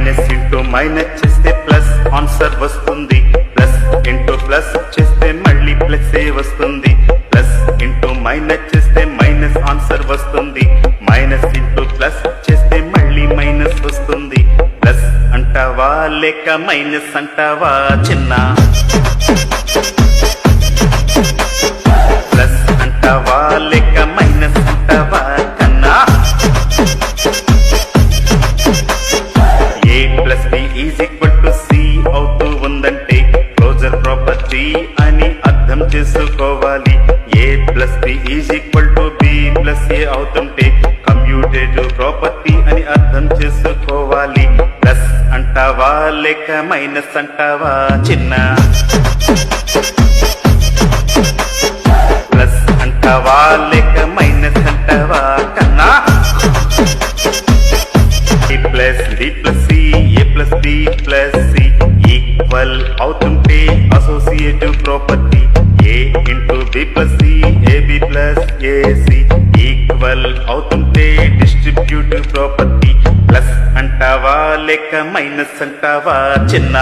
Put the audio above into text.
Minus into minus చేస్తే plus answer వస్తుంది. Plus into plus చేస్తే మళ్ళీ ప్లస్ ఏ వస్తుంది. ప్లస్ ఇంటూ మైనస్ చేస్తే మైనస్ ఆన్సర్ వస్తుంది. మైనస్ ఇంటూ ప్లస్ చేస్తే మళ్ళీ మైనస్ వస్తుంది. ప్లస్ అంటావా లేక మైనస్ అంటావా చిన్న? ప్లస్ అంటావా లేక మైనస్ అంటావా కన్నా? A plus B is equal to C అవుతూ ఉందంటే క్లోజర్ ప్రాపర్టీ అని అర్థం చేసుకోవాలి. A plus B is equal to B plus A అవుతుంటే కమ్యూటేటివ్ ప్రాపర్టీ అని అర్థం చేసుకోవాలి. ప్లస్ అంటావా లేక మైనస్ అంటావా చిన్న? ప్లస్ అంటావా లేక మైనస్ అంటావా కన్నా? A plus B plus C A plus B plus C equal అవుతుంటే associative property. A into B plus C AB plus AC equal అవుతుంటే డిస్ట్రిబ్యూటివ్ ప్రాపర్టీ. ప్లస్ అంటావా లేక మైనస్ అంటావా చిన్న?